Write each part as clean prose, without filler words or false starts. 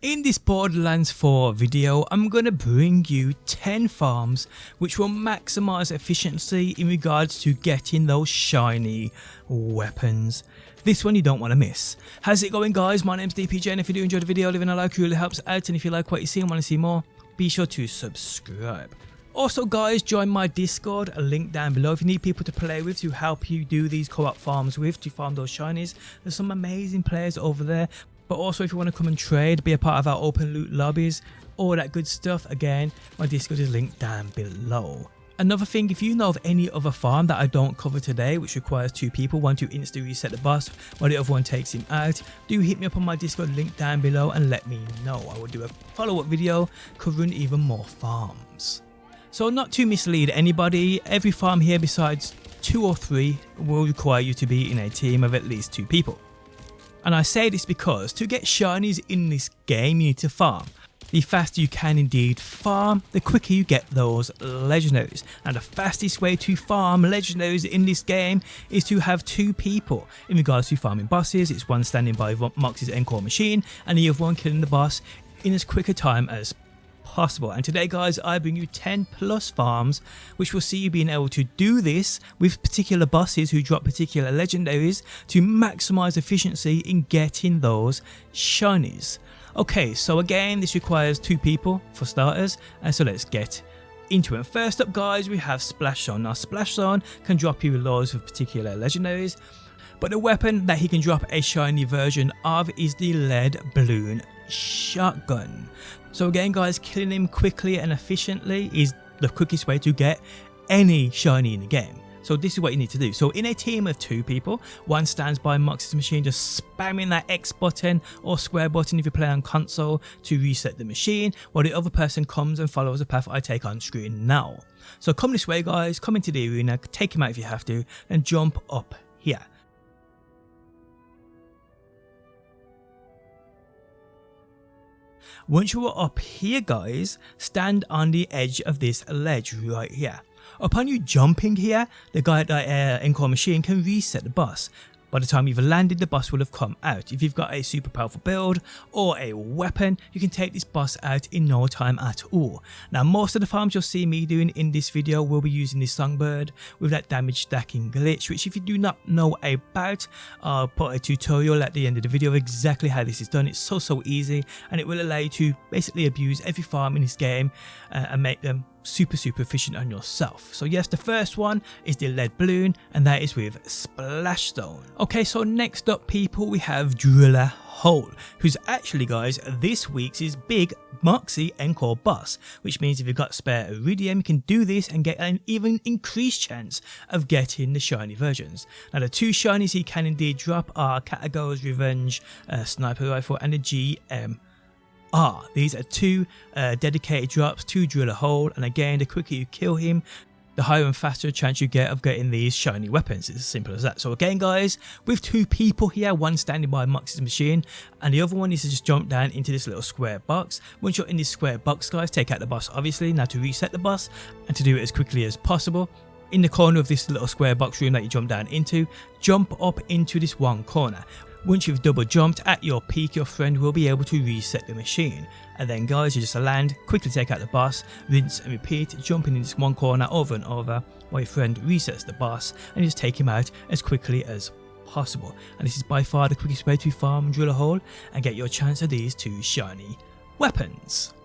In this Borderlands 4 video, I'm going to bring you 10 farms which will maximise efficiency in regards to getting those shiny weapons. This one you don't want to miss. How's it going, guys? My name's DPJ, and if you do enjoy the video, leaving a like really helps out, and if you like what you see and want to see more, be sure to subscribe. Also guys, join my Discord, a link down below if you need people to play with to help you do these co-op farms with, to farm those shinies. There's some amazing players over there. But also if you want to come and trade, be a part of our open loot lobbies, all that good stuff, again, my Discord is linked down below. Another thing, if you know of any other farm that I don't cover today which requires 2 people, one to instantly reset the boss while the other one takes him out, do hit me up on my Discord link down below and let me know. I will do a follow-up video covering even more farms. So not to mislead anybody, every farm here besides 2 or 3 will require you to be in a team of at least 2 people. And I say this because to get shinies in this game you need to farm. The faster you can indeed farm, the quicker you get those legendaries. And the fastest way to farm legendaries in this game is to have 2 people. In regards to farming bosses, it's one standing by Mox's encore machine and the other one killing the boss in as quick a time as possible. And today guys, I bring you 10 plus farms which will see you being able to do this with particular bosses who drop particular legendaries to maximize efficiency in getting those shinies. Okay, so again, this requires 2 people for starters, and so let's get into it. First up guys, we have Splashzone. Now Splashzone can drop you loads of particular legendaries, but the weapon that he can drop a shiny version of is the lead balloon shotgun. So again guys, killing him quickly and efficiently is the quickest way to get any shiny in the game. So this is what you need to do. So in a team of 2 people, one stands by Mox's machine just spamming that X button or square button if you play on console to reset the machine, while the other person comes and follows the path I take on screen now. So come this way guys, come into the arena, take him out if you have to, and jump up here. Once you are up here guys, stand on the edge of this ledge right here. Upon you jumping here, the guy at the encore machine can reset the boss. By the time you've landed, the boss will have come out. If you've got a super powerful build or a weapon, you can take this boss out in no time at all. Now most of the farms you'll see me doing in this video will be using this songbird with that damage stacking glitch, which if you do not know about, I'll put a tutorial at the end of the video of exactly how this is done. It's so easy, and it will allow you to basically abuse every farm in this game and make them super efficient on yourself. So yes, the first one is the lead balloon, and that is with Splashzone. Okay, so next up people, we have Driller Hole, who's actually guys this week's big Moxie encore boss, which means if you've got spare iridium you can do this and get an even increased chance of getting the shiny versions. Now the 2 shinies he can indeed drop are Katagawa's Revenge sniper rifle and the G.M.R. These are 2 dedicated drops to Driller Hole, and again the quicker you kill him, the higher and faster chance you get of getting these shiny weapons. It's as simple as that. So again guys, with 2 people here, one standing by Mox's machine and the other one is to just jump down into this little square box. Once you're in this square box guys, take out the boss obviously. Now to reset the boss and to do it as quickly as possible, in the corner of this little square box room that you jump down into, jump up into this one corner. Once you've double jumped at your peak, your friend will be able to reset the machine. And then guys, you just land, quickly take out the boss, rinse and repeat, jumping in this one corner over and over while your friend resets the boss, and you just take him out as quickly as possible. And this is by far the quickest way to farm Driller Hole and get your chance of these 2 shiny weapons.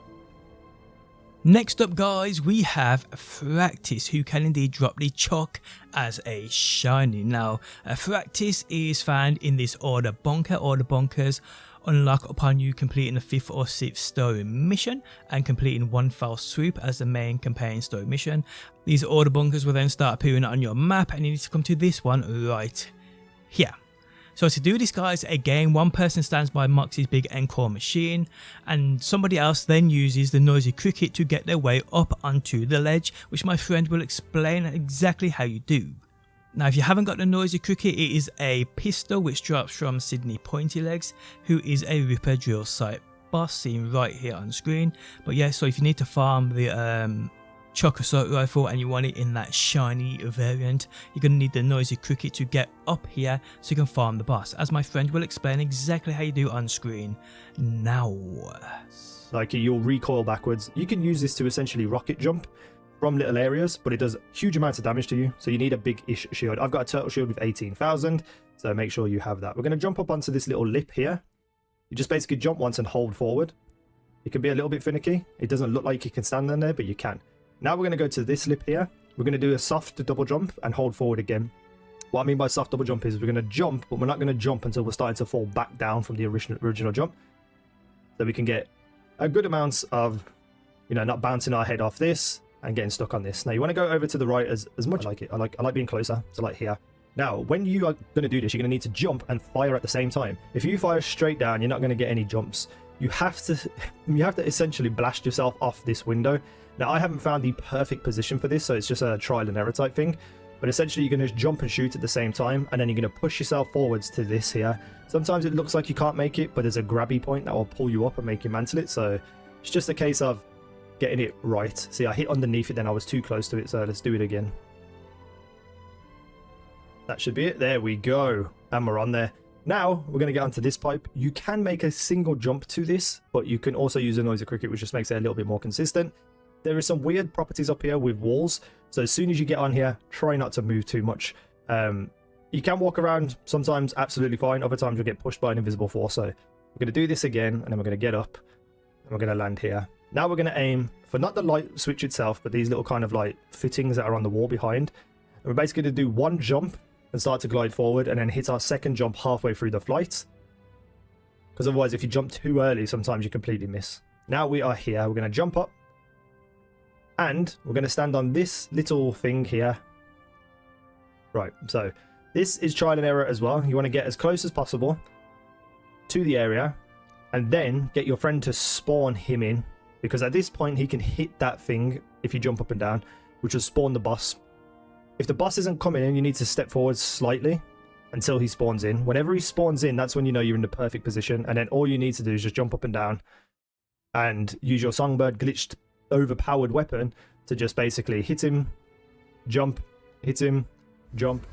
Next up guys, we have Fractis, who can indeed drop the Chuck as a shiny. Now Fractis is found in this order bunker. Order bunkers unlock upon you completing the 5th or 6th story mission and completing one fell swoop as the main campaign story mission. These order bunkers will then start appearing on your map, and you need to come to this one right here. So to do this guys, again one person stands by Mox's big encore machine and somebody else then uses the noisy cricket to get their way up onto the ledge, which my friend will explain exactly how you do. Now if you haven't got the noisy cricket, it is a pistol which drops from Sydney Pointy Legs, who is a Ripper drill site boss seen right here on screen. But yeah, so if you need to farm the chuck assault rifle and you want it in that shiny variant, you're going to need the noisy cricket to get up here so you can farm the boss, as my friend will explain exactly how you do on screen now. Like, you'll recoil backwards. You can use this to essentially rocket jump from little areas, but it does huge amounts of damage to you, so you need a big-ish shield. I've got a turtle shield with 18,000, so make sure you have that. We're going to jump up onto this little lip here. You just basically jump once and hold forward. It can be a little bit finicky. It doesn't look like you can stand on there, but you can. Now we're going to go to this lip here. We're going to do a soft double jump and hold forward again. What I mean by soft double jump is we're going to jump, but we're not going to jump until we're starting to fall back down from the original jump. So we can get a good amount of, you know, not bouncing our head off this and getting stuck on this. Now you want to go over to the right as much as I like it. I like being closer, so like here. Now when you are going to do this, you're going to need to jump and fire at the same time. If you fire straight down, you're not going to get any jumps. You have to essentially blast yourself off this window. Now I haven't found the perfect position for this, so it's just a trial and error type thing. But essentially you're going to jump and shoot at the same time, and then you're going to push yourself forwards to this here. Sometimes it looks like you can't make it, but there's a grabby point that will pull you up and make you mantle it. So it's just a case of getting it right. See, I hit underneath it, then I was too close to it, so let's do it again. That should be it. There we go. And we're on there. Now we're going to get onto this pipe. You can make a single jump to this, but you can also use a noisy cricket, which just makes it a little bit more consistent. There is some weird properties up here with walls, so as soon as you get on here, try not to move too much. You can walk around sometimes absolutely fine, other times you'll get pushed by an invisible force. So we're going to do this again, and then we're going to get up and we're going to land here. Now we're going to aim for not the light switch itself, but these little kind of like fittings that are on the wall behind. And we're basically going to do one jump and start to glide forward, and then hit our second jump halfway through the flight, because otherwise if you jump too early, sometimes you completely miss. Now we are here. We're going to jump up, and we're going to stand on this little thing here. Right, so this is trial and error as well. You want to get as close as possible to the area, and then get your friend to spawn him in, because at this point he can hit that thing if you jump up and down, which will spawn the boss. If the boss isn't coming in, you need to step forward slightly until he spawns in. Whenever he spawns in, that's when you know you're in the perfect position, and then all you need to do is just jump up and down and use your songbird glitched overpowered weapon to just basically hit him, jump, hit him, jump.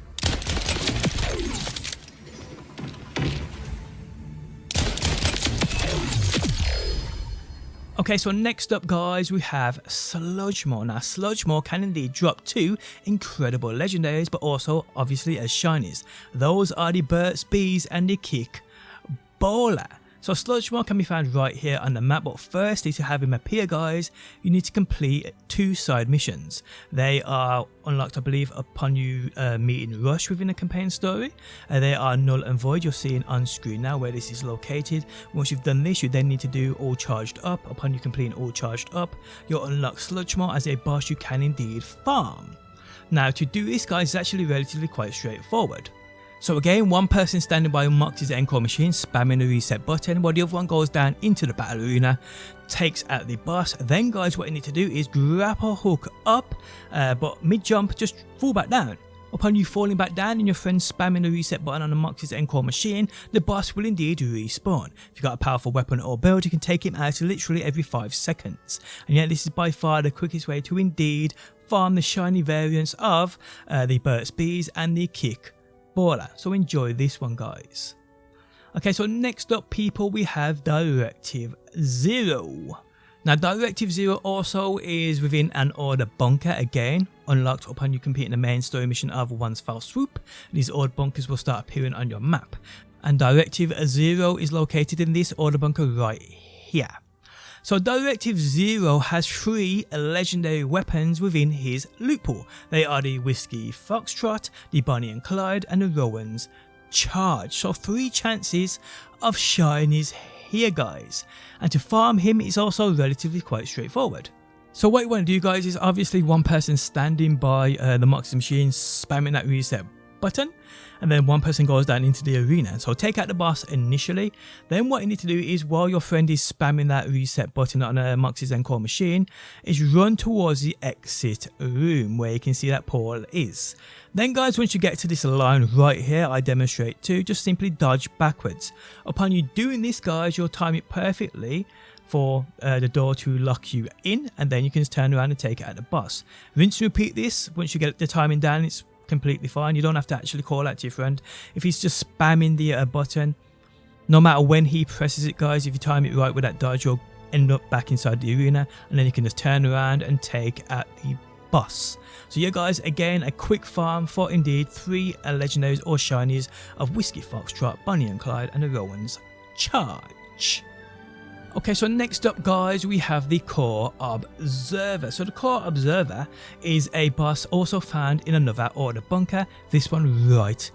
Okay, so next up guys, we have Sludgemaw. Now Sludgemaw can indeed drop two incredible legendaries, but also obviously as shinies. Those are the Birt, Bees and the Kickballer. So Sludgemaw can be found right here on the map, but firstly, to have him appear guys, you need to complete two side missions. They are unlocked I believe upon you meeting Rush within the campaign story. They are Null and Void, you're seeing on screen now where this is located. Once you've done this, you then need to do All Charged Up. Upon you completing All Charged Up, you'll unlock Sludgemaw as a boss you can indeed farm. Now to do this guys is actually relatively quite straightforward. So again, one person standing by unlocks his encore machine, spamming the reset button, while the other one goes down into the battle arena, takes out the boss. Then guys, what you need to do is grapple hook up, but mid jump just fall back down. Upon you falling back down and your friend spamming the reset button on the Mox's encore machine, the boss will indeed respawn. If you've got a powerful weapon or build, you can take him out literally every 5 seconds. And yet this is by far the quickest way to indeed farm the shiny variants of the Birt, Bees and the Kickballer. So enjoy this one guys. Okay, so next up people, we have Directive Zero. Now Directive Zero also is within an order bunker, again unlocked upon you completing the main story mission of Once Fell Swoop. These order bunkers will start appearing on your map, and Directive Zero is located in this order bunker right here. So Directive Zero has 3 legendary weapons within his loot pool. They are the Whiskey Foxtrot, the Bonnie and Clyde and the Rowans Charge. So 3 chances of shinies here guys, and to farm him is also relatively quite straightforward. So what you want to do guys is obviously one person standing by the Mox machine spamming that reset button, and then one person goes down into the arena. So take out the boss initially. Then what you need to do is, while your friend is spamming that reset button on a Moxie's Encore machine, is run towards the exit room where you can see that portal is. Then guys, once you get to this line right here, I demonstrate too, just simply dodge backwards. Upon you doing this guys, you'll time it perfectly for the door to lock you in, and then you can just turn around and take out the boss. Rinse and repeat this. Once you get the timing down, it's completely fine. You don't have to actually call out to your friend if he's just spamming the button. No matter when he presses it guys, if you time it right with that dodge, you'll end up back inside the arena, and then you can just turn around and take out the boss. So yeah guys, again a quick farm for indeed 3 legendaries or shinies of Whiskey Foxtrot, Bonnie and Clyde, and the Rowans. Charge! Okay, so next up guys, we have the Core Observer. So the Core Observer is a boss also found in another order bunker, this one right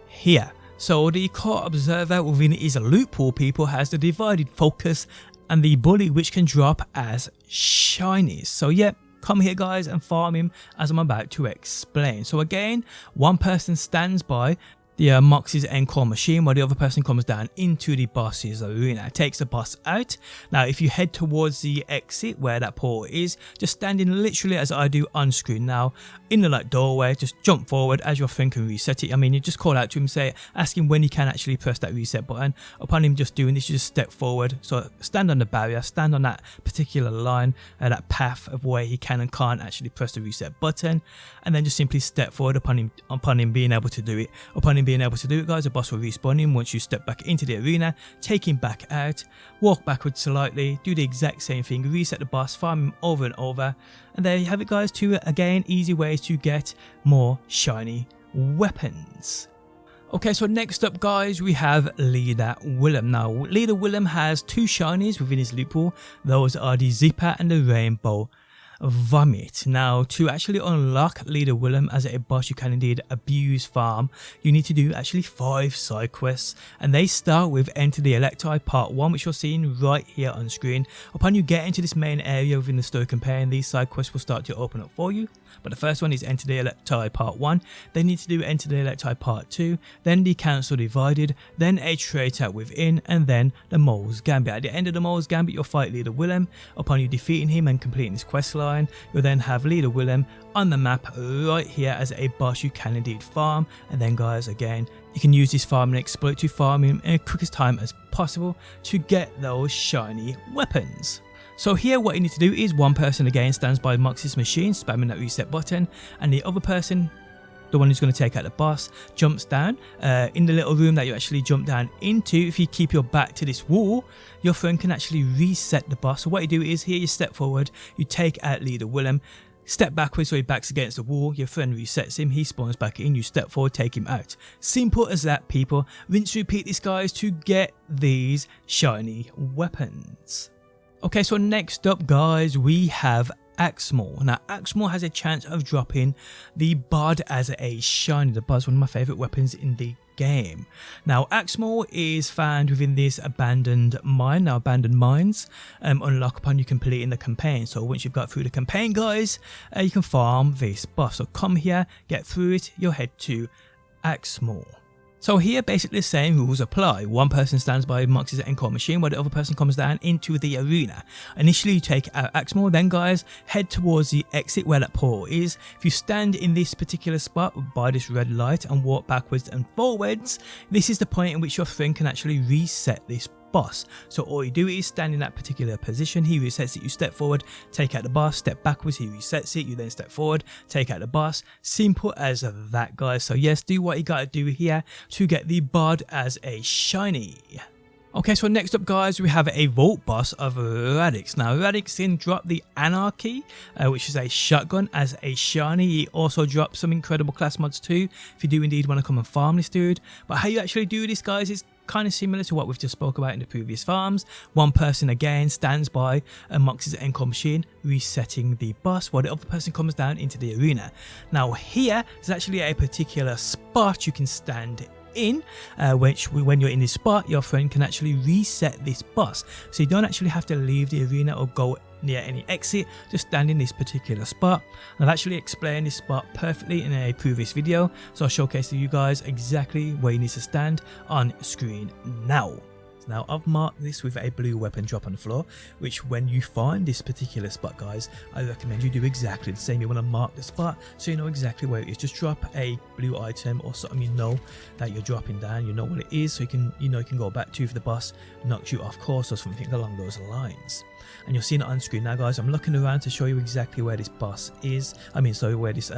here. So the Core Observer within his loot pool people has the Devided Focus and the Bully, which can drop as Shinies. So yeah, come here guys and farm him as I'm about to explain. So again, one person stands by the Moxie's Encore machine while the other person comes down into the boss's arena. It takes the boss out. Now if you head towards the exit where that portal is, just standing literally as I do on screen now in the doorway, just jump forward as your friend can reset it. I mean, you just call out to him, ask him when he can actually press that reset button. Upon him just doing this, you just step forward. So stand on the barrier, stand on that particular line, that path of where he can and can't actually press the reset button, and then just simply step forward upon him being able to do it. Upon him being able to do it guys, the boss will respawn him once you step back into the arena, take him back out, walk backwards slightly, do the exact same thing, reset the boss, farm him over and over, and there you have it guys, 2 again easy ways to get more shiny weapons. Okay, so next up guys, we have Leader Willem. Now Leader Willem has 2 shinies within his loot pool. Those are the Zipper and the Rainbow Vommit. Now to actually unlock Leader Willem as a boss, you can indeed abuse farm. You need to do actually 5 side quests, and they start with Enter the Electi Part 1, which you're seeing right here on screen. Upon you get into this main area within the story campaign, these side quests will start to open up for you. But the first one is Enter the Electi Part 1, then you need to do Enter the Electi Part 2, then the Council Divided, then a Traitor Within, and then the Mole's Gambit. At the end of the Mole's Gambit, you'll fight Leader Willem. Upon you defeating him and completing his quest line, you'll then have Leader Willem on the map right here as a boss you can indeed farm. And then guys, again, you can use this farming exploit to farm him in the quickest time as possible to get those shiny weapons. So here what you need to do is, one person again stands by Moxie's machine spamming that reset button, and the other person, the one who's going to take out the boss, jumps down in the little room that you actually jump down into. If you keep your back to this wall, your friend can actually reset the boss. So what you do is, here you step forward, you take out Leader Willem, step backwards so he backs against the wall, your friend resets him, he spawns back in, you step forward, take him out. Simple as that people. Rinse repeat this guys to get these shiny weapons. Okay, so next up guys, we have Axemaul. Now Axemaul has a chance of dropping the Bod as a shiny. The Bod's one of my favourite weapons in the game. Now Axemaul is found within this abandoned mine. Now abandoned mines unlock upon you completing the campaign. So once you've got through the campaign guys, you can farm this boss. So come here, get through it, you'll head to Axemaul. So here basically the same rules apply. One person stands by Moxie's Encore machine while the other person comes down into the arena. Initially you take out Axemaul, then guys head towards the exit where that portal is. If you stand in this particular spot by this red light and walk backwards and forwards, this is the point in which your friend can actually reset this boss. So all you do is stand in that particular position, he resets it, you step forward, take out the boss, step backwards, he resets it, you then step forward, take out the boss. Simple as that guys. So yes, do what you gotta do here to get the Bod as a shiny. Okay, so next up guys, we have a vault boss of Radix. Now Radix can drop the Anarchy, which is a shotgun, as a shiny. He also drops some incredible class mods too, if you do indeed want to come and farm this dude. But how you actually do this guys is kind of similar to what we've just spoke about in the previous farms. One person again stands by Moxie's Encore machine resetting the boss while the other person comes down into the arena. Now here there's actually a particular spot you can stand in, which when you're in this spot, your friend can actually reset this boss. So you don't actually have to leave the arena or go near any exit, just stand in this particular spot. And I've actually explained this spot perfectly in a previous video, so I'll showcase to you guys exactly where you need to stand on screen now. Now I've marked this with a blue weapon drop on the floor, which when you find this particular spot, guys, I recommend you do exactly the same. You want to mark the spot so you know exactly where it is. Just drop a blue item or something you know that you're dropping down, you know what it is, so you can go back to if the boss knocks you off course or something along those lines. And you'll see it on screen now, guys. I'm looking around to show you exactly where this boss is. Where this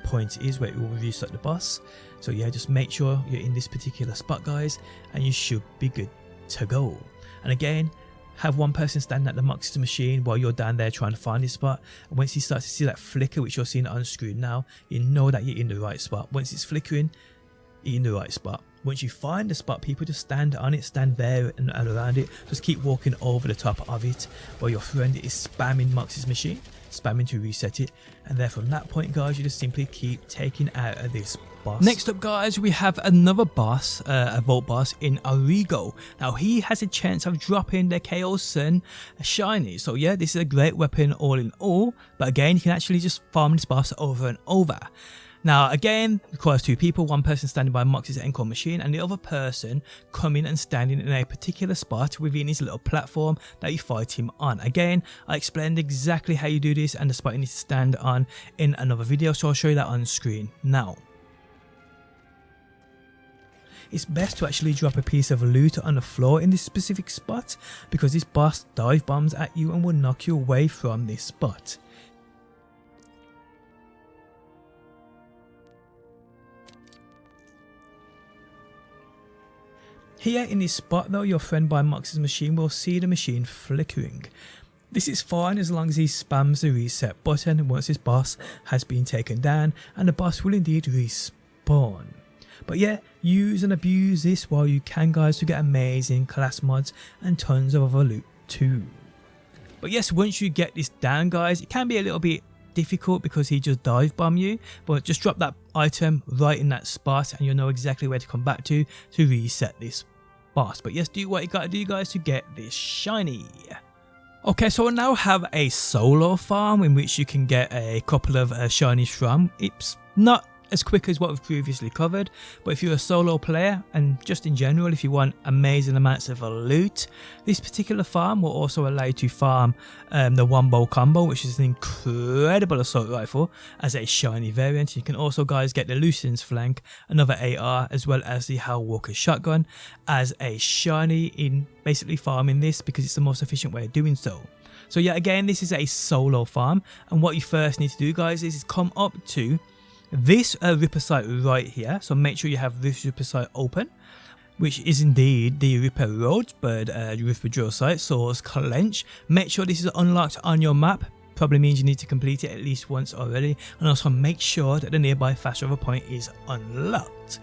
point is, where it will reset the boss. So yeah, just make sure you're in this particular spot, guys, and you should be good to go. And again, have one person stand at the Mox's machine while you're down there trying to find this spot. And once you start to see that flicker, which you're seeing on screen now, you know that you're in the right spot. Once it's flickering, you're in the right spot. Once you find the spot, people just stand on it, stand there and around it. Just keep walking over the top of it while your friend is spamming Mox's machine, spamming to reset it. And then from that point, guys, you just simply keep taking out of this boss. Next up, guys, we have another boss, a vault boss in Origo. Now he has a chance of dropping the Kaoson Shiny. So yeah, this is a great weapon all in all, but again, you can actually just farm this boss over and over. Now again, requires two people, one person standing by Mox's encore machine and the other person coming and standing in a particular spot within his little platform that you fight him on. Again, I explained exactly how you do this and the spot you need to stand on in another video, so I'll show you that on screen now. It's best to actually drop a piece of loot on the floor in this specific spot, because this boss dive bombs at you and will knock you away from this spot. Here in this spot though, your friend by Mox's machine will see the machine flickering. This is fine as long as he spams the reset button once this boss has been taken down, and the boss will indeed respawn. But yeah, use and abuse this while you can, guys, to get amazing class mods and tons of other loot too. But yes, once you get this down, guys, it can be a little bit difficult because he just dive bomb you, but just drop that item right in that spot and you'll know exactly where to come back to reset this boss. But yes, do what you gotta do, guys, to get this shiny. Okay, so I now have a solo farm in which you can get a couple of shinies from. It's not as quick as what we've previously covered, but if you're a solo player and just in general if you want amazing amounts of loot, this particular farm will also allow you to farm the Wombo combo, which is an incredible assault rifle as a shiny variant. You can also, guys, get the Lucians flank, another AR, as well as the Hellwalker shotgun as a shiny in basically farming this, because it's the most efficient way of doing so. So yeah, again, this is a solo farm, and what you first need to do, guys, is come up to this Ripper site right here. So make sure you have this Ripper site open, which is indeed the Ripper Rosebud Ripper drill site, source clench. Make sure this is unlocked on your map. Probably means you need to complete it at least once already, and also make sure that the nearby fast travel point is unlocked.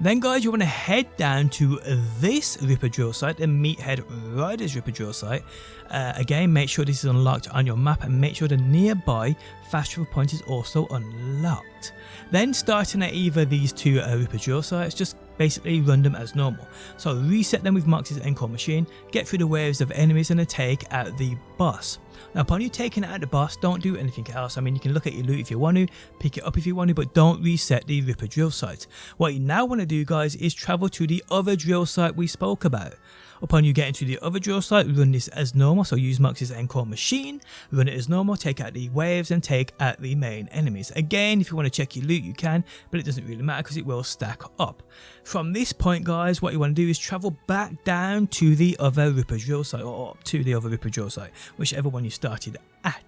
Then, guys, you want to head down to this Ripper drill site, the Meathead Riders Ripper drill site. Again, make sure this is unlocked on your map and make sure the nearby fast travel point is also unlocked. Then, starting at either these two Ripper drill sites, just basically run them as normal. So reset them with Mox's encore machine, get through the waves of enemies and then take out the boss. Now, upon you taking out the boss, don't do anything else. I mean, you can look at your loot if you want to, pick it up if you want to, but don't reset the Ripper drill site. What you now want to do, guys, is travel to the other drill site we spoke about. Upon you getting to the other drill site, run this as normal. So use Mox's encore machine, run it as normal, take out the waves and take out the main enemies. Again, if you want to check your loot, you can, but it doesn't really matter because it will stack up. From this point, guys, what you want to do is travel back down to the other Ripper drill site, or up to the other Ripper drill site, whichever one you started at.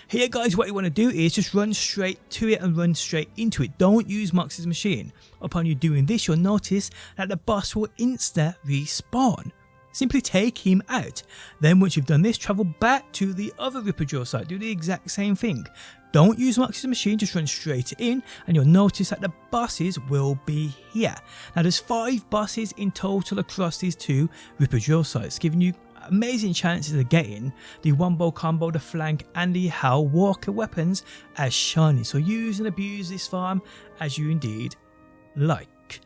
Here, guys, what you want to do is just run straight to it and run straight into it. Don't use Mox's machine. Upon you doing this, you'll notice that the boss will insta respawn. Simply take him out. Then once you've done this, travel back to the other Ripper drill site. Do the exact same thing. Don't use Mox's machine, just run straight in and you'll notice that the bosses will be here. Now there's 5 bosses in total across these two Ripper drill sites, giving you amazing chances of getting the Wombo combo, the flank and the Hellwalker weapons as shiny. So use and abuse this farm as you indeed like.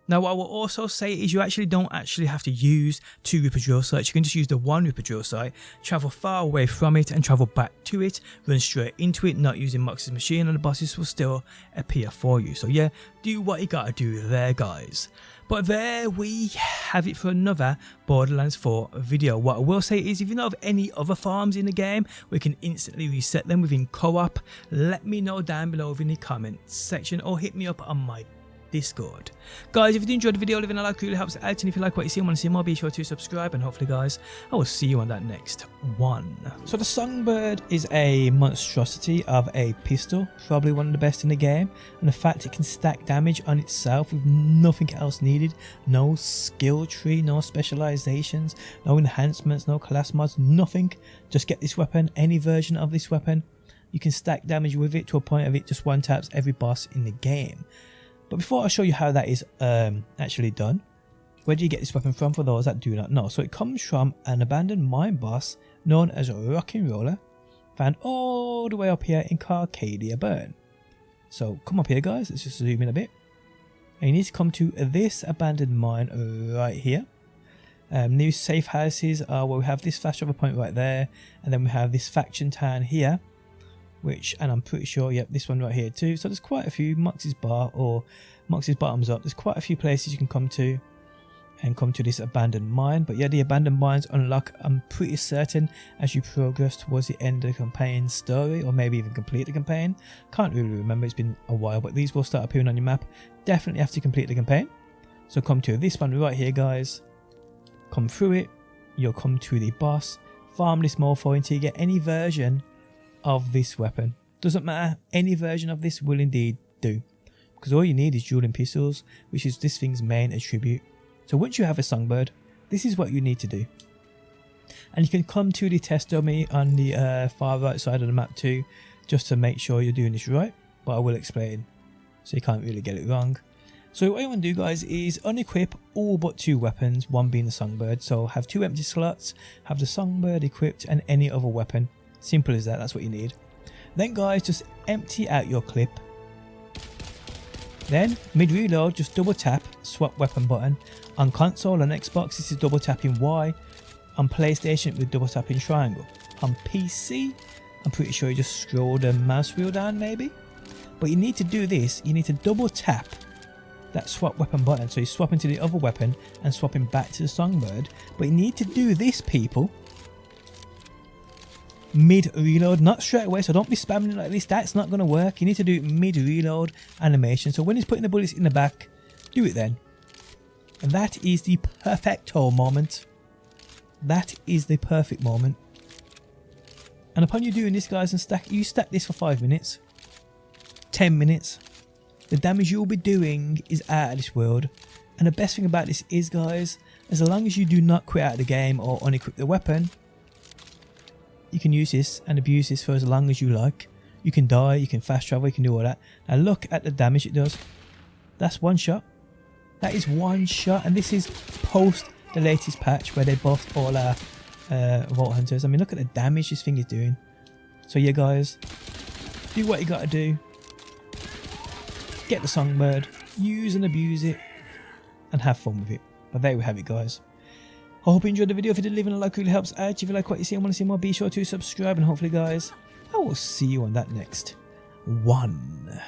Now what I will also say is you actually don't have to use 2 Ripper drill sites. You can just use the 1 Ripper drill site, travel far away from it and travel back to it, run straight into it, not using Mox's machine, and the bosses will still appear for you. So yeah, do what you gotta do there, guys. But there we have it for another Borderlands 4 video. What I will say is if you know of any other farms in the game, we can instantly reset them within co-op. Let me know down below in the comments section or hit me up on my Discord. Guys, if you did enjoy the video, leaving a like really helps out, and if you like what you see and want to see more, be sure to subscribe, and hopefully guys, I will see you on that next one. So the Songbird is a monstrosity of a pistol, probably one of the best in the game, and the fact it can stack damage on itself with nothing else needed, no skill tree, no specializations, no enhancements, no class mods, nothing. Just get this weapon, any version of this weapon, you can stack damage with it to a point of it just one taps every boss in the game. But before I show you how that is actually done, where do you get this weapon from for those that do not know? So it comes from an abandoned mine boss known as Rock'n'Roller, found all the way up here in Carcadia Burn. So come up here guys, let's just zoom in a bit. And you need to come to this abandoned mine right here. New safe houses are where we have this fast travel point right there, and then we have this faction town here. Which, and I'm pretty sure, yep, this one right here too. So there's quite a few, Mox's Bar or Mox's Bottoms Up. There's quite a few places you can come to and come to this abandoned mine. But yeah, the abandoned mines unlock, I'm pretty certain, as you progress towards the end of the campaign story, or maybe even complete the campaign. Can't really remember, it's been a while, but these will start appearing on your map. Definitely have to complete the campaign. So come to this one right here, guys. Come through it, you'll come to the boss, farm this mofo until you get any version of this weapon. Doesn't matter, any version of this will indeed do, because all you need is dueling pistols, which is this thing's main attribute. So once you have a Songbird, this is what you need to do. And you can come to the test dummy on the far right side of the map too, just to make sure you're doing this right, but I will explain so you can't really get it wrong. So what you want to do guys is unequip all but 2 weapons, one being the Songbird. So have 2 empty slots, have the Songbird equipped and any other weapon. Simple as that, that's what you need. Then guys, just empty out your clip. Then mid reload, just double tap swap weapon button. On console and Xbox this is double tapping Y. On PlayStation with double tapping triangle. On PC I'm pretty sure you just scroll the mouse wheel down maybe. But you need to do this, you need to double tap that swap weapon button, so you swap into the other weapon and swapping back to the Songbird. But you need to do this, people, mid reload, not straight away, so don't be spamming it like this, that's not going to work. You need to do mid reload animation, so when he's putting the bullets in the back, do it then. And that is the perfecto moment. That is the perfect moment. And upon you doing this guys, and you stack this for 5 minutes, 10 minutes, the damage you'll be doing is out of this world. And the best thing about this is guys, as long as you do not quit out of the game or unequip the weapon, you can use this and abuse this for as long as you like. You can die, you can fast travel, you can do all that. Now look at the damage it does. That's one shot. That is one shot, and this is post the latest patch where they buffed all our Vault Hunters. I mean, look at the damage this thing is doing. So yeah guys, do what you gotta do. Get the Songbird, use and abuse it, and have fun with it. But there we have it guys. I hope you enjoyed the video. If you did, leaving a like really helps out. If you like what you see and want to see more, be sure to subscribe, and hopefully guys, I will see you on that next one.